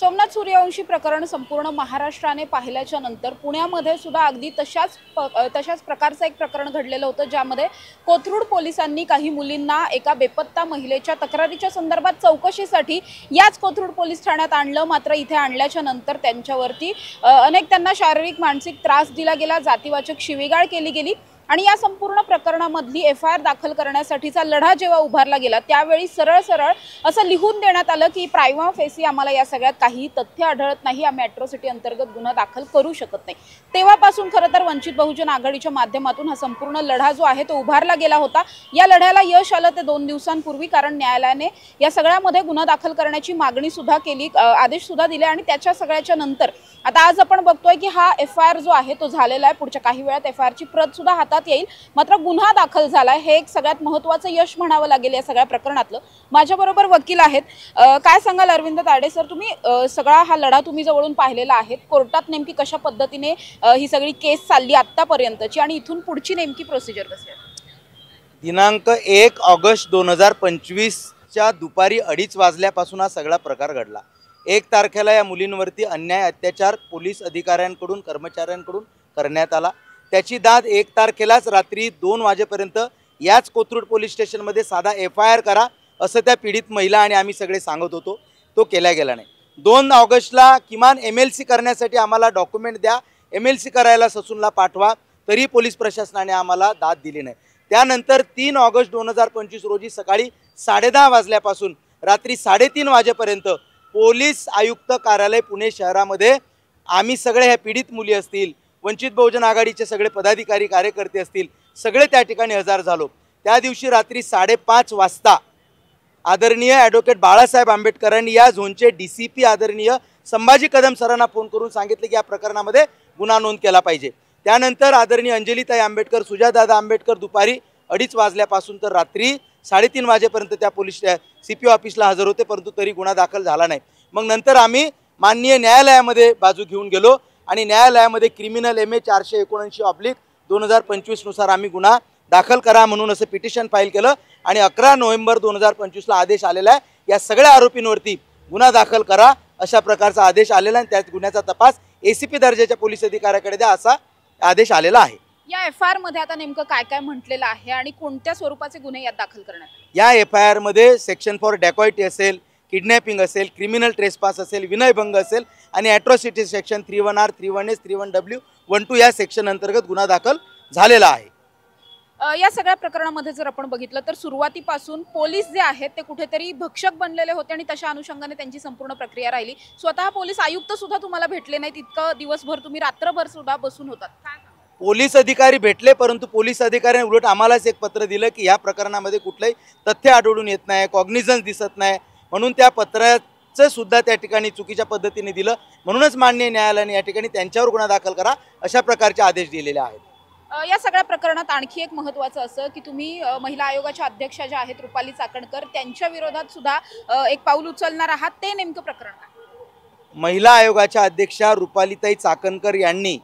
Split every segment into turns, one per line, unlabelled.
सोमनाथ सूर्यवंशी प्रकरण संपूर्ण महाराष्ट्राने पाहिल्याच्या नंतर पुण्यामध्ये सुद्धा अगदी तशाच प्रकारचं एक प्रकरण घडलेलं होतं, ज्यामध्ये कोथरूड पोलिसांनी काही मुलींना एका बेपत्ता महिलेच्या तक्रारीच्या संदर्भात चौकशीसाठी याच कोथरूड पोलीस ठाण्यात आणलं। मात्र इथे आणल्याच्या नंतर त्यांच्यावरती त्यांना शारीरिक मानसिक त्रास दिला गेला, जातीवाचक शिवीगाळ केली गेली आणि या संपूर्ण प्रकरणामधली FIR दाखल करण्यासाठीचा लढा जेव्हा उभारला गेला त्यावेळी सरळ असं लिहून देण्यात आलं की प्राइमा फेसी आम्हाला या सगळ्यात काही तथ्य आढळत नाही, आम्ही अॅट्रॉसिटी अंतर्गत गुन्हा दाखल करू शकत नाही। तेव्हापासून खरं तर वंचित बहुजन आघाडीच्या माध्यमातून हा संपूर्ण लढा जो आहे तो उभारला गेला होता। या लढ्याला यश आलं ते 2 दिवसांपूर्वी, कारण न्यायालयाने या सगळ्यामध्ये गुन्हा दाखल करण्याची मागणी सुद्धा केली, आदेश सुद्धा दिले आणि त्याच्या सगळ्याच्या नंतर आता आज आपण बघतोय की हा FIR जो आहे तो झालेला आहे। पुढच्या काही वेळात FIR ची प्रत सुद्धा हातात येईल, मात्र गुन्हा दाखल झाला हे एक सगळ्यात महत्त्वाचं यश म्हणावं लागेल या सगळ्या प्रकरणातलं। माझ्याबरोबर वकील आहेत, काय सांगाल अरविंद ताडे सर, तुम्ही सगळा हा लढा तुम्ही जवळून पाहिलेला आहे, कोर्टात नेमकी कशा पद्धतीने ही सगळी केस चालली आतापर्यंतची आणि इथून पुढची नेमकी प्रोसिजर कशी आहे?
दिनांक 1 ऑगस्ट 2025 च्या दुपारी 2:30 वाजल्यापासून हा सगळा प्रकार घडला। 1 तारखेला या मुलींवरती अन्याय अत्याचार पोलीस अधिकाऱ्यांकडून कर्मचाऱ्यांकडून करण्यात आला। त्याची दाद 1 तारखेलाच रात्री 2 वाजेपर्यंत याच कोथरूड पोलीस स्टेशनमध्ये साधा FIR करा असं त्या पीडित महिला आणि आम्ही सगळे सांगत होतो, तो केला गेला नाही। 2 ऑगस्टला किमान MLC करण्यासाठी आम्हाला डॉक्युमेंट द्या, MLC करायला ससूनला पाठवा, तरी पोलीस प्रशासनाने आम्हाला दाद दिली नाही। त्यानंतर 3 ऑगस्ट 2025 रोजी सकाळी 10:30 वाजल्यापासून रात्री 3:30 वाजेपर्यंत पोलीस आयुक्त कार्यालय पुणे शहरामध्ये आम्ही सगळे ह्या पीडित मुली असतील, वंचित बहुजन आघाडीचे सगळे पदाधिकारी कार्यकर्ते असतील, सगळे त्या ठिकाणी हजर झालो। त्या दिवशी रात्री 5:30 वाजता आदरणीय ॲडव्होकेट बाळासाहेब आंबेडकरांनी या झोनचे DCP आदरणीय संभाजी कदम सरांना फोन करून सांगितले की या प्रकरणामध्ये गुन्हा नोंद केला पाहिजे। त्यानंतर आदरणीय अंजलीताई आंबेडकर, सुजादादा आंबेडकर दुपारी 2:30 वाजल्यापासून तर रात्री 3:30 वाजेपर्यंत त्या पोलीस CP ऑफिसला हजर होते, परंतु तरी गुन्हा दाखल झाला नाही। मग नंतर आम्ही माननीय न्यायालयामध्ये बाजू घेऊन गेलो आणि न्यायालयामध्ये क्रिमिनल MA 479/2025 नुसार आम्ही गुन्हा दाखल करा म्हणून असं पिटिशन फाईल केलं आणि 11 नोव्हेंबर 2025ला आदेश आलेला आहे, या सगळ्या आरोपींवरती गुन्हा दाखल करा अशा प्रकारचा आदेश आलेला आहे। त्या गुन्ह्याचा तपास ACP दर्जाच्या पोलीस अधिकाऱ्याकडे द्या असा आदेश आलेला आहे।
या FIR मध्ये आता नेमकं काय काय म्हटलेलं आहे आणि कोणत्या स्वरूपाचे गुन्हे यात दाखल करण्यात आले?
या FIR मध्ये सेक्शन फॉर डॅकॉइटी असेल, किडनॅपिंग असेल, क्रिमिनल ट्रेसपास असेल, विनयभंग असेल आणि atrocity section 31R, 31S, 31W, 12 या सेक्शन अंतर्गत गुन्हा दाखल झालेला आहे।
या सगळ्या प्रकरणामध्ये जर आपण बघितलं तर सुरुवातीपासून पोलीस जे आहेत ते कुठेतरी भक्षक बनलेले होते आणि तशा अनुषंगाने त्यांची संपूर्ण प्रक्रिया राहिली। स्वतः पोलीस आयुक्त सुद्धा तुम्हाला भेटले नाहीत, इतकं दिवसभर तुम्ही रात्रभर सुद्धा बसून होतात, काय?
पोलीस अधिकारी भेटले, परंतु पोलीस अधिकाऱ्यांनी उलट आम्हालाच एक पत्र दिलं की या प्रकरणामध्ये कुठलंही तथ्य आढळून येत नाही, कॉग्निझन्स दिसत नाही, म्हणून त्या पत्राचं सुद्धा त्या ठिकाणी चुकीच्या पद्धतीने दिलं, म्हणूनच माननीय न्यायालयाने या ठिकाणी त्यांच्यावर गुन्हा दाखल करा अशा प्रकारचे आदेश दिलेले आहेत।
या सगळ्या प्रकरणात आणखी एक महत्त्वाचं असं की तुम्ही महिला आयोगाच्या अध्यक्षा ज्या आहेत रुपाली चाकणकर, त्यांच्या विरोधात सुद्धा एक पाऊल उचलणार आहात, ते नेमकं प्रकरण काय?
महिला आयोगाच्या अध्यक्षा रुपालीताई चाकणकर यांनी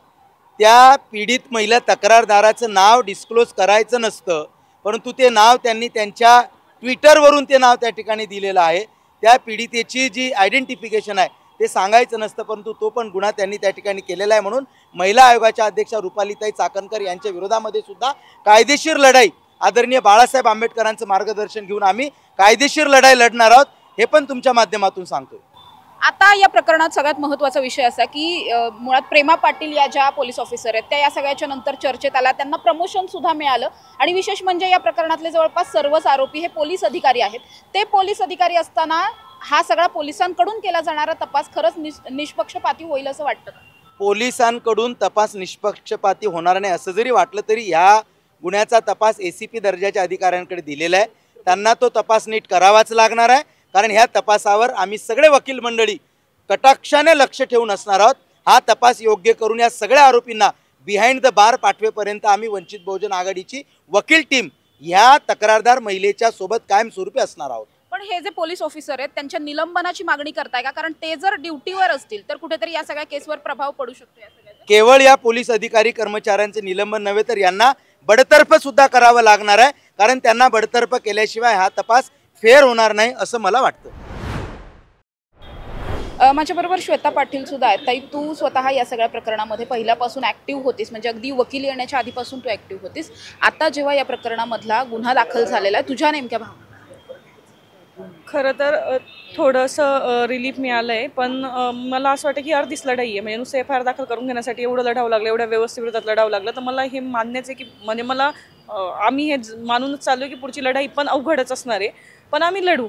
त्या पीडित महिला तक्रारदाराचं नाव डिस्क्लोज करायचं नसतं, परंतु ते नाव त्यांनी त्यांच्या ट्विटरवरून ते नाव त्या ठिकाणी दिलेलं आहे। त्या पीडितेची जी आयडेंटिफिकेशन आहे ते सांगायचं नसतं, परंतु तो पण गुन्हा त्यांनी त्या ठिकाणी केलेला आहे। म्हणून महिला आयोगाच्या अध्यक्षा रुपालीताई चाकणकर यांच्या विरोधामध्ये सुद्धा कायदेशीर लढाई आदरणीय बाळासाहेब आंबेडकरांचं मार्गदर्शन घेऊन आम्ही कायदेशीर लढाई लढणार आहोत, हे पण तुमच्या माध्यमातून सांगतोय।
आता या प्रकरणात सगळ्यात महत्त्वाचा विषय असा की मुळात प्रेमा पाटील या ज्या पोलीस ऑफिसर आहेत त्या या सगळ्याच्या नंतर चर्चेत आला, त्यांना प्रमोशन सुद्धा मिळालं आणि विशेष म्हणजे या प्रकरणातले जवळपास सर्वच आरोपी हे पोलीस अधिकारी आहेत। ते पोलीस अधिकारी असताना हा सगळा पोलिसांकडून केला जाणारा तपास खरंच निष्पक्षपाती होईल असं वाटतं?
पोलिसांकडून तपास निष्पक्षपाती होणार नाही असं जरी वाटलं तरी ह्या गुन्ह्याचा तपास ACP दर्जाच्या अधिकाऱ्यांकडे दिलेला आहे, त्यांना तो तपास नीट करावाच लागणार आहे, कारण ह्या तपासावर आम्ही सगळे वकील मंडळी कटाक्षाने लक्ष ठेवून असणार आहोत। हा तपास योग्य करून या सगळ्या आरोपींना बिहाइंड द बार पाठवेपर्यंत आम्ही वंचित बहुजन आघाडीची वकील टीम ह्या तक्रारदार महिलेच्या सोबत कायमस्वरूपी असणार आहोत।
पण हे जे पोलीस ऑफिसर आहेत त्यांच्या निलंबनाची मागणी करताय का? कारण ते जर ड्युटीवर असतील तर कुठेतरी या सगळ्या केसवर प्रभाव पडू शकतो या सगळ्याचा।
केवळ या पोलीस अधिकारी कर्मचाऱ्यांचे निलंबन नव्हे तर यांना बडतर्फ सुद्धा करावं लागणार आहे, कारण त्यांना बडतर्फ केल्याशिवाय हा तपास फेअर होणार नाही असं मला वाटतं।
माझ्याबरोबर श्वेता पाटील सुद्धा आहेत. ताई, तू स्वतः या सगळ्या प्रकरणामध्ये पहिल्यापासून ॲक्टिव्ह होतीस, म्हणजे अगदी वकील येण्याच्या आधीपासून तू ॲक्टिव्ह होतीस. आता जेव्हा या प्रकरणामधला गुन्हा दाखल झालेला आहे, तुझ्या नेमक्या भावना?
खरं तर थोडंसं रिलीफ मिळालं आहे, पण मला असं वाटतं की अर्धीच लढाई आहे. म्हणजे नुसतं FIR दाखल करून घेण्यासाठी एवढं लढावं लागलं, एवढ्या व्यवस्थेविरोधात लढावं लागलं. तर मला हे मान्यच आहे की म्हणजे मला आम्ही हे मानूनच चाललो आहे की पुढची लढाई पण अवघडच असणार आहे, पण आम्ही लढू.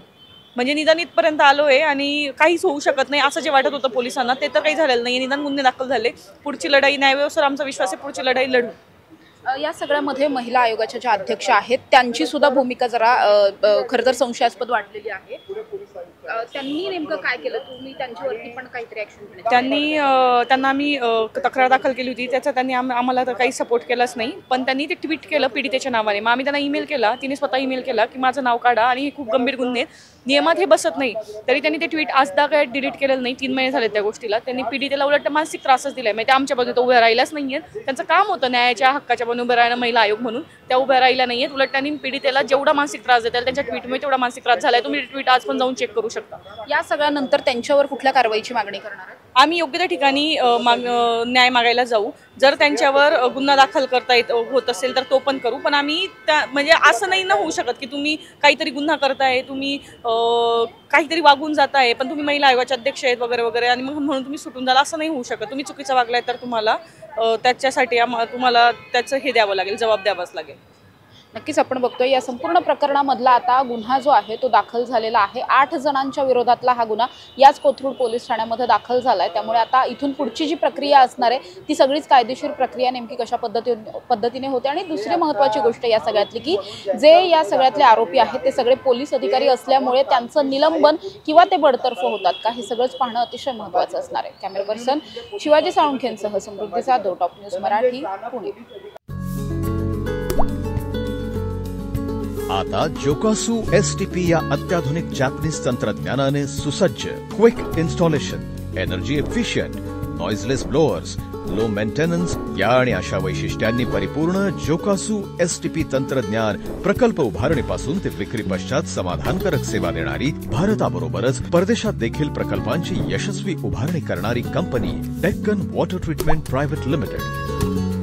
म्हणजे निदान इथपर्यंत आलो आहे आणि काहीच होऊ शकत नाही असं जे वाटत होतं पोलिसांना ते तर काही झालेलं नाही. निदान गुन्हे दाखल झाले. पुढची लढाई न्यायव्यवस्थेवर आमचा विश्वास आहे, पुढची लढाई लढू.
या सगळ्यामध्ये महिला आयोगाच्या ज्या अध्यक्ष आहेत त्यांची सुद्धा भूमिका जरा खरं तर संशयास्पद वाटलेली आहे. त्यांनी नेमकं काय केलं? तुम्ही त्यांच्यावरती पण काहीतरी ॲक्शन घेण्यात?
त्यांना आम्ही तक्रार दाखल केली होती, त्याचा त्यांनी आम्हाला तर काही सपोर्ट केलाच नाही. पण त्यांनी ते ट्विट केलं पीडितेच्या नावाने. मग आम्ही त्यांना ईमेल केला, तिने स्वतः ईमेल केला की माझं नाव काढा आणि हे खूप गंभीर गुन्हे नियमात हे बसत नाही. तरी त्यांनी ते ट्विट आजदा काय डिलीट केलेलं नाही. 3 महिने झाले त्या गोष्टीला. त्यांनी पीडितेला उलट मानसिक त्रासच दिलाय. म्हणजे त्या आमच्या बाजूने उभ्या राहिल्याच नाहीयेत. त्यांचं काम होतं न्यायाच्या हक्काच्या बाजूने उभं राहणं, महिला आयोग म्हणून त्या उभ्या राहिल्या नाहीयेत. उलट त्यांनी पीडितेला जेवढा मानसिक त्रास देतात त्यांच्या ट्विटमुळे तेवढा मानसिक त्रास झालाय. तुम्ही ट्विट आज पण जाऊन चेक करू शकता.
या सगळ्यानंतर त्यांच्यावर कुठल्या कारवाईची मागणी करणार आहे?
आम्ही योग्य त्या ठिकाणी न्याय मागायला जाऊ. जर त्यांच्यावर गुन्हा दाखल करता होत असेल तर तो पण करू. पण आम्ही म्हणजे असं नाही ना होऊ शकत की तुम्ही काहीतरी गुन्हा करताय, तुम्ही काहीतरी वागून जाताय, पण तुम्ही महिला आयोगाचे अध्यक्ष आहेत वगैरे वगैरे आणि म्हणून तुम्ही सुटून जाल, असं नाही होऊ शकत. तुम्ही चुकीचं वागलाय तर तुम्हाला त्याच्यासाठी तुम्हाला त्याचं हे द्यावं लागेल, जबाब द्यावाच लागेल.
नक्कीच आपण बघतोय या संपूर्ण प्रकरणामधला आता गुन्हा जो आहे तो दाखल झालेला आहे. 8 जणांच्या विरोधातला हा गुन्हा याच कोथरूड पोलीस ठाण्यामध्ये दाखल झाला आहे. त्यामुळे आता इथून पुढची जी प्रक्रिया असणार आहे ती सगळीच कायदेशीर प्रक्रिया नेमकी कशा पद्धतीने होते. आणि दुसरी महत्त्वाची गोष्ट या सगळ्यातली की जे या सगळ्यातले आरोपी आहेत ते सगळे पोलीस अधिकारी असल्यामुळे त्यांचं निलंबन किंवा ते बडतर्फ होतात का हे सगळंच पाहणं अतिशय महत्त्वाचं असणार आहे. कॅमेरा पर्सन शिवाजी साळुंखेंसह समृद्धी जाधव, टॉप न्यूज मराठी, पुणे.
आता जोकासू STP या अत्याधुनिक जॅपनीज तंत्रज्ञानाने सुसज्ज, quick installation, energy efficient, noiseless blowers, low maintenance या आणि अशा वैशिष्ट्यांनी परिपूर्ण जोकासू STP तंत्रज्ञान प्रकल्प उभारणीपासून ते विक्री पश्चात समाधानकारक सेवा देणारी, भारताबरोबरच परदेशात देखील प्रकल्पांची यशस्वी उभारणी करणारी company Deccan water treatment private limited.